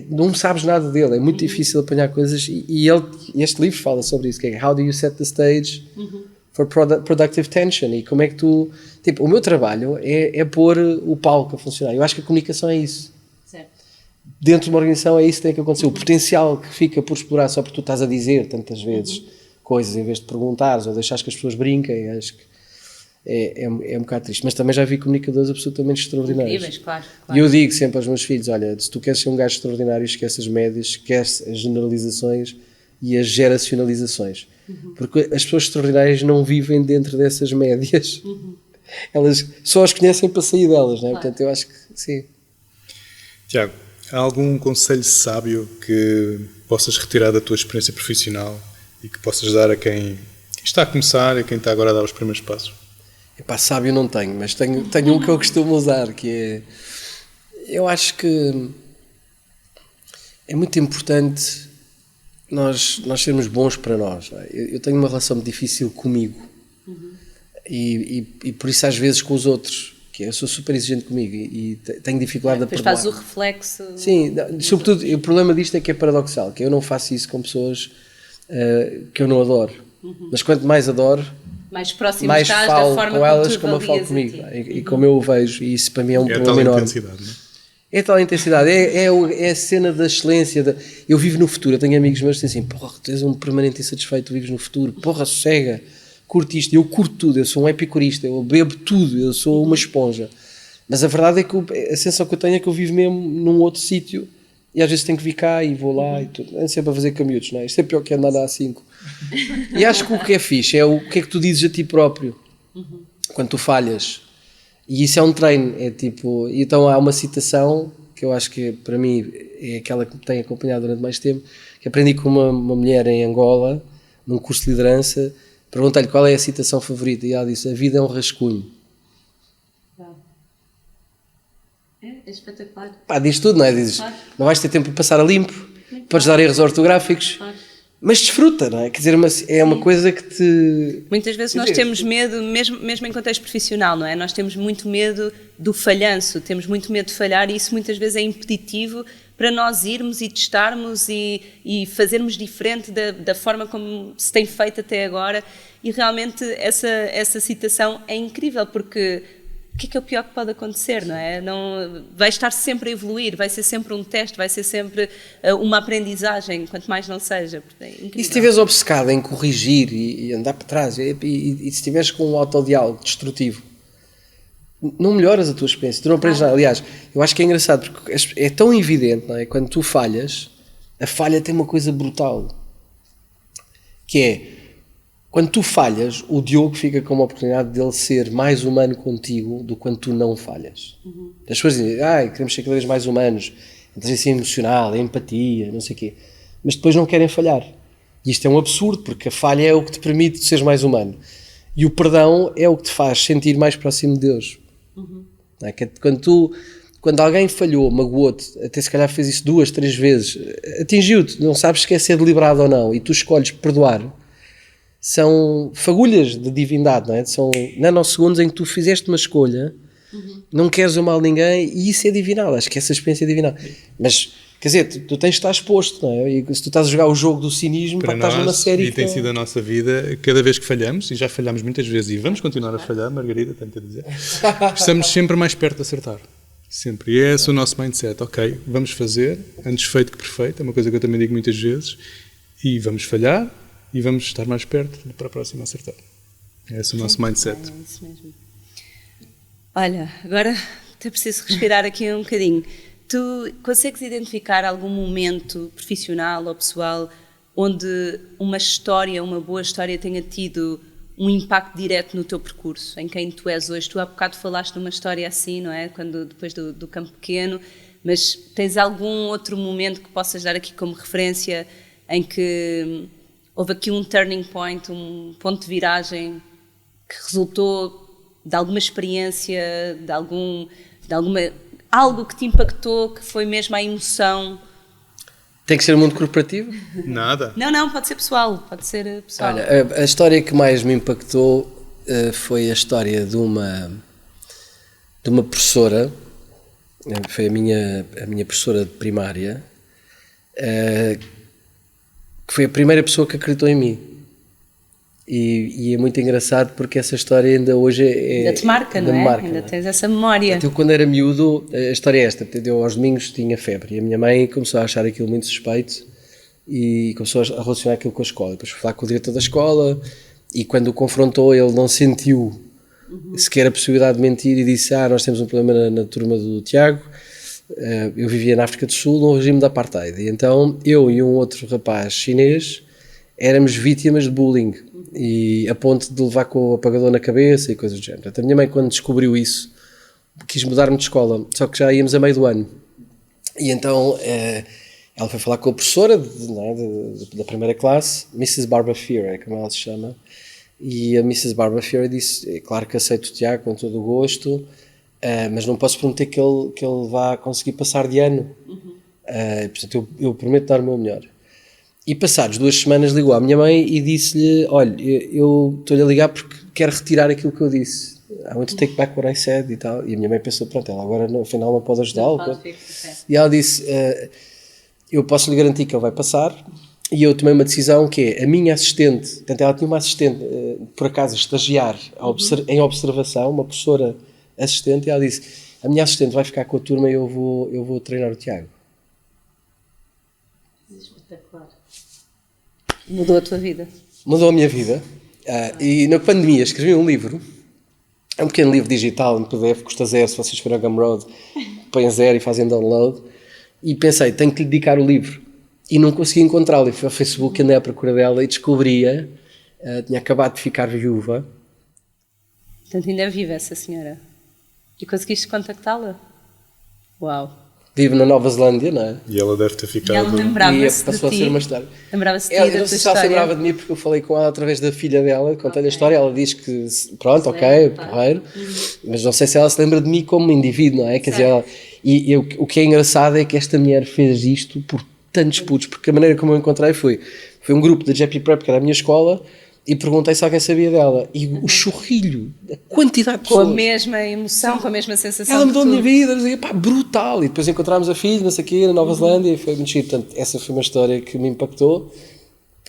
Não sabes nada dele, é muito difícil apanhar coisas, e este livro fala sobre isso, que é How do you set the stage for productive tension, e como é que tu... Tipo, o meu trabalho é pôr o palco a funcionar. Eu acho que a comunicação é isso. Certo. Dentro de uma organização é isso que tem que acontecer. O potencial que fica por explorar só porque tu estás a dizer tantas vezes coisas em vez de perguntares ou deixares que as pessoas brinquem, acho que é um bocado triste, mas também já vi comunicadores absolutamente extraordinários. Incríveis, claro. E eu digo sempre aos meus filhos, olha, se tu queres ser um gajo extraordinário, esquece as médias, esquece as generalizações e as geracionalizações, porque as pessoas extraordinárias não vivem dentro dessas médias, elas só as conhecem para sair delas, não é? Claro. Portanto eu acho que sim. Tiago, há algum conselho sábio que possas retirar da tua experiência profissional e que possas dar a quem está a começar e a quem está agora a dar os primeiros passos? Epá, sábio não tenho, mas tenho um que eu costumo usar, que é... Eu acho que é muito importante nós sermos bons para nós. Não é? Eu tenho uma relação difícil comigo e por isso às vezes com os outros, que eu sou super exigente comigo e tenho dificuldade a depois perdoar. fazes o reflexo. Sim, sobretudo, o problema disto é que é paradoxal, que eu não faço isso com pessoas que eu não adoro. Mas quanto mais adoro, mais próximo mais estás falo da forma com elas como tu eu falo avalias comigo. a ti. E como eu o vejo, e isso para mim é um É a problema tal enorme. intensidade, não é? É tal intensidade, é a cena da excelência. Eu vivo no futuro, eu tenho amigos meus que dizem assim: porra, tu és um permanente insatisfeito, tu vives no futuro, porra, sossega, curte isto. Eu curto tudo, eu sou um epicurista, eu bebo tudo, eu sou uma esponja. Mas a verdade é que a sensação que eu tenho é que eu vivo mesmo num outro sítio e às vezes tenho que vir cá e vou lá e tudo. Ando sempre a fazer caminhos, não é? Isto é pior que andar na A5. E acho que o que é fixe é o que é que tu dizes a ti próprio quando tu falhas. E isso é um treino, é tipo... Então há uma citação que eu acho que para mim é aquela que me tem acompanhado durante mais tempo, que aprendi com uma mulher em Angola, num curso de liderança, perguntei-lhe qual é a citação favorita e ela disse: a vida é um rascunho. É espetacular. Pá, diz tudo, não é? Dizes, não vais ter tempo para passar a limpo, podes dar erros ortográficos, mas desfruta, não é? Quer dizer, é uma coisa que te... Muitas vezes nós temos medo, mesmo em contexto profissional, não é? Nós temos muito medo do falhanço, temos muito medo de falhar e isso muitas vezes é impeditivo para nós irmos e testarmos e fazermos diferente da forma como se tem feito até agora. E realmente essa citação é incrível, porque o que é o pior que pode acontecer, não é? Não, vai estar sempre a evoluir, vai ser sempre um teste, vai ser sempre uma aprendizagem, quanto mais não seja. É incrível. E se estiveres obcecado em corrigir e andar para trás, e se estiveres com um autodiálogo destrutivo, não melhoras a tua experiência, tu não aprendes nada. Aliás, eu acho que é engraçado, porque é tão evidente, não é? Quando tu falhas, a falha tem uma coisa brutal, que é, quando tu falhas, o Diogo fica com uma oportunidade dele ser mais humano contigo do que quando tu não falhas. As pessoas dizem, queremos ser cada vez mais humanos, a inteligência emocional, a empatia, não sei o quê, mas depois não querem falhar. E isto é um absurdo, porque a falha é o que te permite seres mais humano. E o perdão é o que te faz sentir mais próximo de Deus. Não é? Quando alguém falhou, magoou-te, até se calhar fez isso 2, 3 vezes, atingiu-te, não sabes se quer ser deliberado ou não, e tu escolhes perdoar, são fagulhas de divindade, não é? São nanosegundos em que tu fizeste uma escolha, não queres o mal a ninguém, e isso é divinal, acho que essa experiência é divinal. Mas, quer dizer, tu tens de estar exposto, não é? E se tu estás a jogar o jogo do cinismo, para estás nós, numa série e tem sido a nossa vida, cada vez que falhamos, e já falhamos muitas vezes, e vamos continuar a falhar, Margarida, tenho a dizer, estamos sempre mais perto de acertar. Sempre. E é esse o nosso mindset. Ok, vamos fazer, antes feito que perfeito, é uma coisa que eu também digo muitas vezes, e vamos falhar, e vamos estar mais perto para a próxima acertar. É esse o nosso mindset. É isso mesmo. Olha, agora até preciso respirar aqui um bocadinho. Tu consegues identificar algum momento profissional ou pessoal onde uma história, uma boa história tenha tido um impacto direto no teu percurso, em quem tu és hoje? Tu há bocado falaste de uma história assim, não é? Depois do Campo Pequeno, mas tens algum outro momento que possas dar aqui como referência em que houve aqui um turning point, um ponto de viragem que resultou de alguma experiência, de alguma algo que te impactou, que foi mesmo a emoção? Tem que ser mundo corporativo? Nada. Não, pode ser pessoal, Olha, a história que mais me impactou foi a história de uma professora, foi a minha professora de primária, que foi a primeira pessoa que acreditou em mim. E é muito engraçado porque essa história ainda hoje ainda te marca, não é? Ainda tens essa memória. Então, quando era miúdo, a história é esta: eu aos domingos tinha febre e a minha mãe começou a achar aquilo muito suspeito e começou a relacionar aquilo com a escola. Depois foi falar com o diretor da escola e quando o confrontou, ele não sentiu sequer a possibilidade de mentir e disse: nós temos um problema na turma do Tiago. Eu vivia na África do Sul no regime da apartheid, e então eu e um outro rapaz chinês éramos vítimas de bullying, e a ponto de levar com o apagador na cabeça e coisas do género. A minha mãe, quando descobriu isso, quis mudar-me de escola, só que já íamos a meio do ano. E então ela foi falar com a professora da primeira classe, Mrs. Barbara Fear, como ela se chama, e a Mrs. Barbara Fear disse: é claro que aceito o Tiago com todo o gosto, mas não posso prometer que ele vá conseguir passar de ano. Portanto, eu prometo dar o meu melhor. E passados 2 semanas ligou à minha mãe e disse-lhe: olha, eu estou-lhe a ligar porque quero retirar aquilo que eu disse. I want to take back what I said e tal. E a minha mãe pensou, pronto, ela agora no final não pode ajudá-lo. Não, E ela disse, eu posso lhe garantir que ele vai passar. E eu tomei uma decisão que é, a minha assistente, portanto ela tinha uma assistente, por acaso, estagiar em observação, uma professora assistente, e ela disse, a minha assistente vai ficar com a turma e eu vou treinar o Tiago. Espetacular. Mudou a tua vida? Mudou a minha vida. E na pandemia escrevi um livro, é um pequeno livro digital, em PDF, custa zero, se vocês forem ao Gumroad, põem zero e fazem download, e pensei, tenho que lhe dedicar o livro. E não consegui encontrá-la, e fui ao Facebook, andei à procura dela e descobria, tinha acabado de ficar viúva. Portanto, ainda é viva essa senhora. E conseguiste contactá-la? Uau! Vive na Nova Zelândia, não é? E ela deve ter ficado... E ela lembrava-se de passou ti. a ser uma história. Lembrava-se de Eu ti, da não tua sei se ela se história. lembrava de mim, porque eu falei com ela através da filha dela, contei-lhe a história, ela diz que, pronto, ok, porreiro, mas não sei se ela se lembra de mim como indivíduo, não é? Quer dizer, o que é engraçado é que esta mulher fez isto por tantos putos, porque a maneira como eu encontrei foi um grupo da JP Prep, que era a minha escola, e perguntei se alguém sabia dela. E o chorrilho, a quantidade de pessoas. Com a mesma emoção, com a mesma sensação. Ela mudou a minha vida, eu dizia, pá, brutal. E depois encontramos a filha, não sei o quê, na Nova Zelândia, e foi muito giro. Portanto, essa foi uma história que me impactou.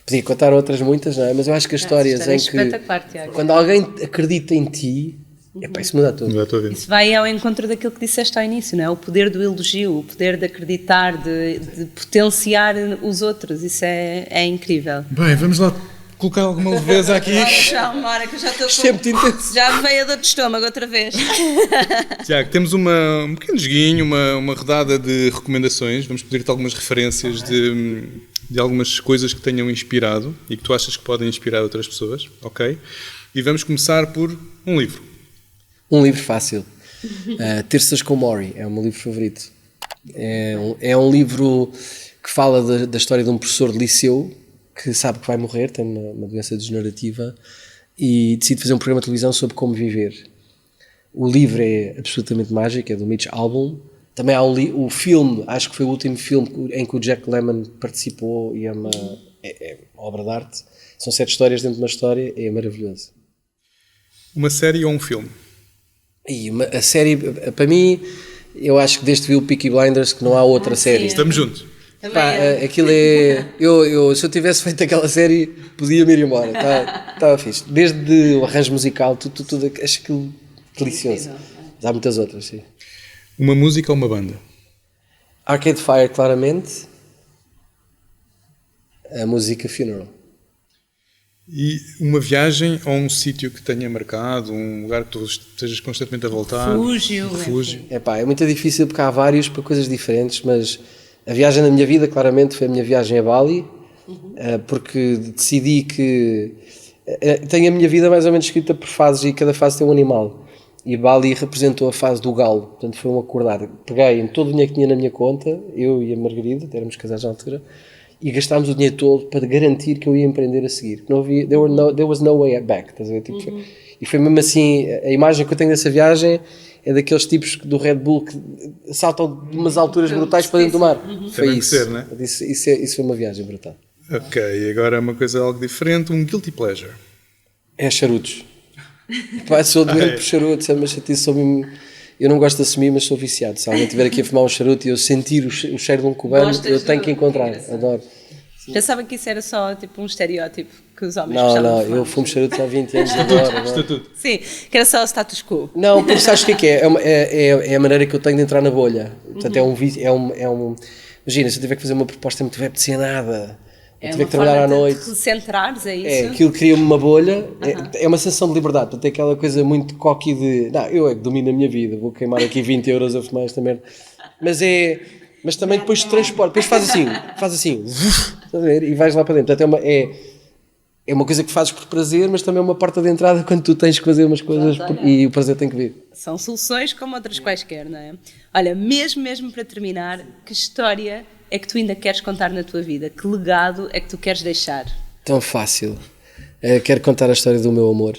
Podia contar outras muitas, não é? Mas eu acho que as histórias em que, quando alguém acredita em ti, epá, isso muda tudo. Muda a tua vida. Isso vai ao encontro daquilo que disseste ao início, não é? O poder do elogio, o poder de acreditar, de potenciar os outros. Isso é incrível. Bem, vamos lá colocar alguma leveza aqui. Já uma hora que eu já estou Isto é muito intenso. Já me veio a dor de estômago outra vez. Tiago, temos um pequeno joguinho, uma rodada de recomendações. Vamos pedir-te algumas referências de algumas coisas que tenham inspirado e que tu achas que podem inspirar outras pessoas, ok? E vamos começar por um livro. Um livro fácil. Terças com Maury, é o meu livro favorito. É um livro que fala da história de um professor de liceu que sabe que vai morrer, tem uma doença degenerativa e decide fazer um programa de televisão sobre como viver. O livro é absolutamente mágico, é do Mitch Albom. Também há o filme, acho que foi o último filme em que o Jack Lemmon participou e é uma obra de arte. São 7 histórias dentro de uma história, é maravilhoso. Uma série ou um filme? E a série, para mim, eu acho que desde que vi o Peaky Blinders que não há outra série. Estamos juntos. Pá, aquilo é... se eu tivesse feito aquela série, podia-me ir embora. Estava fixe. Desde o arranjo musical, tudo acho aquilo delicioso. Mas há muitas outras, sim. Uma música ou uma banda? Arcade Fire, claramente. A música Funeral. E uma viagem ou um sítio que tenha marcado, um lugar que tu estejas constantemente a voltar? Refúgio. É muito difícil porque há vários para coisas diferentes, mas a viagem na minha vida, claramente, foi a minha viagem a Bali, porque decidi que... tenho a minha vida mais ou menos escrita por fases e cada fase tem um animal. E Bali representou a fase do galo, portanto foi um acordar. Peguei em todo o dinheiro que tinha na minha conta, eu e a Margarida, éramos casados na altura, e gastámos o dinheiro todo para garantir que eu ia empreender a seguir. Não havia, there was no way back, estás a ver? Tipo, e foi mesmo assim, a imagem que eu tenho dessa viagem é daqueles tipos do Red Bull que saltam de umas alturas brutais para dentro do mar. Foi isso. Ser, né? Isso foi uma viagem brutal. Ok, agora uma coisa algo diferente, um guilty pleasure. É charutos. Pá, sou doente por charutos, é uma chatice, eu não gosto de assumir, mas sou viciado. Se alguém estiver aqui a fumar um charuto e eu sentir o cheiro de um cubano, eu tenho que encontrar. Adoro. Pensava que isso era só tipo um estereótipo que os homens Não, eu fumo charutos há 20 anos, adoro. Sim, que era só o status quo. Não, porque sabes o que é? É a maneira que eu tenho de entrar na bolha. Portanto, imagina, se eu tiver que fazer uma proposta muito web, de nada. Eu tiver que trabalhar à noite. De recentrares, é isso? Aquilo cria-me uma bolha, é uma sensação de liberdade, portanto é aquela coisa muito cocky de, eu é que domino a minha vida, vou queimar aqui 20 euros a fumar esta merda, mas também depois se transporta, depois faz assim, estás a ver? E vais lá para dentro, portanto é uma coisa que fazes por prazer, mas também é uma porta de entrada quando tu tens que fazer umas coisas e o prazer tem que vir. São soluções como outras quaisquer, não é? Olha, mesmo para terminar, que história é que tu ainda queres contar na tua vida? Que legado é que tu queres deixar? Tão fácil. Quero contar a história do meu amor.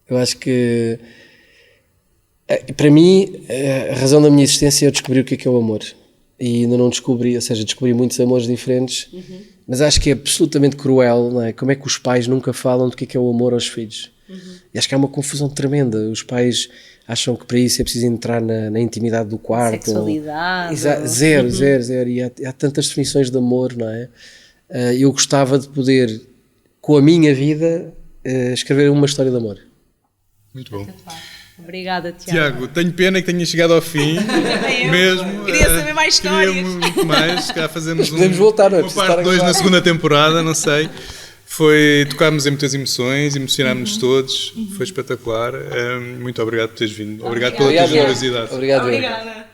Eu acho que, para mim, a razão da minha existência é eu descobrir o que é o amor. E ainda não descobri, ou seja, descobri muitos amores diferentes, mas acho que é absolutamente cruel, não é? Como é que os pais nunca falam do que é o amor aos filhos? E acho que há uma confusão tremenda. Os pais acham que para isso é preciso entrar na intimidade do quarto. Sexualidade. Zero. E há tantas definições de amor, não é? Eu gostava de poder, com a minha vida, escrever uma história de amor. Muito bom. Obrigada, Tiago. Tiago, tenho pena que tenha chegado ao fim. Mesmo. Queria saber mais histórias. Queria muito mais. Se calhar fazemos podemos voltar, não é? uma parte 2 na segunda temporada, não sei. Tocámos em muitas emoções, emocionámos-nos todos. Foi espetacular. Muito obrigado por teres vindo. Obrigado pela tua generosidade. Obrigado. Obrigada.